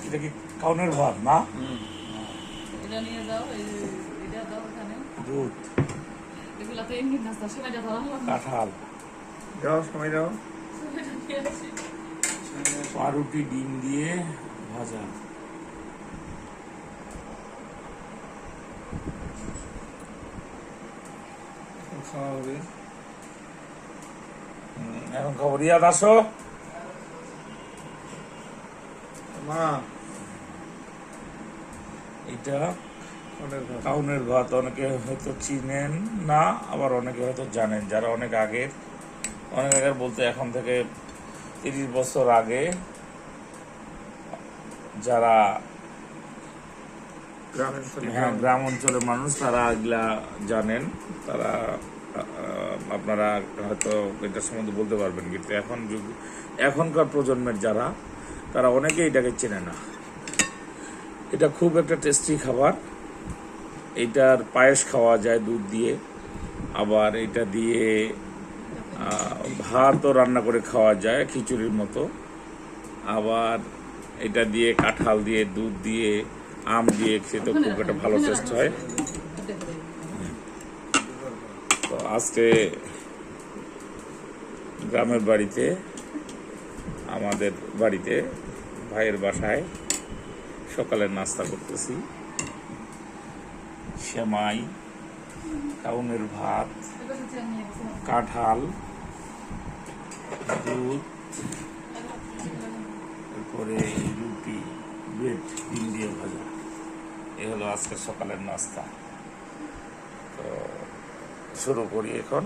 এটা কি কাউনের ভাত না? এটা নিয়ে যাও, এটা দাও এখানে। দুধ, এগুলা তো এমনি নাস্তা, সময়টা ধরালাম না। কাঁঠাল দাও, সময় দাও। সময়টা নিয়ে আসি। পাউরুটি ডিম দিয়ে ভাজা। খাওয়া হবে। এখন খবর রিয়াদ আসো। মা, এটা অনেক ভালো। কাউনের ভাত অনেকে হয়তো চিনেন না, আবার অনেকে হয়তো জানেন। যারা অনেক আগের বলতে এখন থেকে 30 বছর আগে যারা গ্রামের ছেলে, হ্যাঁ গ্রাম অঞ্চলের মানুষ, তারা এগুলা জানেন। তারা আপনারা হয়তো এটা সম্বন্ধে বলতে পারবেন, কিন্তু এখনকার প্রজন্মের যারা, তারা অনেকেই এটাকে চেনে না। এটা খুব একটা টেস্টি খাবার। এইটার পায়েস খাওয়া যায় দুধ দিয়ে, আবার এটা দিয়ে ভাতও রান্না করে খাওয়া যায় খিচুড়ির মতো। আবার এটা দিয়ে কাঁঠাল দিয়ে, দুধ দিয়ে, আম দিয়ে খেতে খুব একটা ভালো টেস্ট হয়। তো আজকে গ্রামের বাড়িতে, আমাদের বাড়িতে ভাইয়ের বাসায় সকালের নাস্তা করতেছি। সেমাই, কাউনের ভাত, কাঁঠাল, দুধ, তারপরে রুটি, ব্রেড, ডিম দিয়ে ভাজা। এ হলো আজকে সকালের নাস্তা। তো শুরু করি এখন।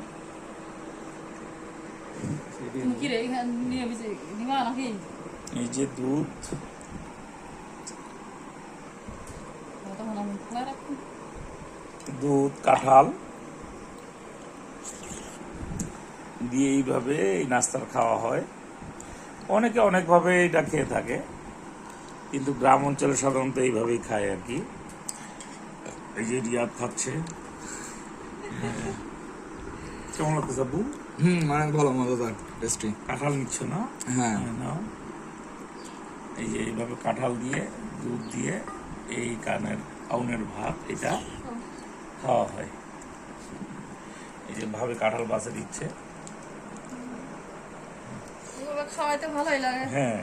তুমি কি রে এখানে নিয়ে নিবা নাকি? এই যে দুধ, তখন আমি খোলা রাখি। দুধ, কাঁঠাল দিয়ে এইভাবে এই নাস্তার খাওয়া হয়। অনেকে অনেকভাবে এটা খেয়ে থাকে, কিন্তু গ্রাম অঞ্চলে সাধারণত এইভাবেই খায় আর কি। এই যে রিয়াদ খাচ্ছে। কেমন লাগতেছে আব্বু? অনেক ভালো, মজাদার, টেস্টি। কাঁঠাল নিচ্ছ না? হ্যাঁ। নাও। এই যে এইভাবে কাঁঠাল দিয়ে, দুধ দিয়ে, এই কাউনের ভাত এটা খাওয়া হয়। এই যে ভাবে কাঁঠাল বাছে দিচ্ছে। খাওয়াইতে ভালোই লাগে। হ্যাঁ,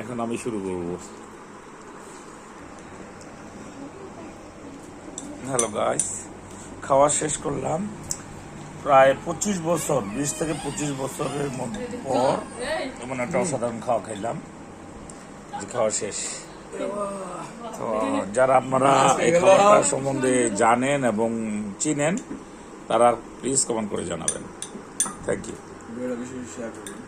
এখন আমি শুরু করব। হ্যালো গাইস, খাওয়া শেষ করলাম। প্রায় 25 বছর, 20 থেকে 25 বছরের পর এমন একটা অসাধারণ খাওয়া খাইলাম, যে খাওয়া শেষ। তো যারা আপনারা এই খাবারটা সম্বন্ধে জানেন এবং চিনেন, তারা প্লিজ কমেন্ট করে জানাবেন। Thank you. বেশি শেয়ার করবেন।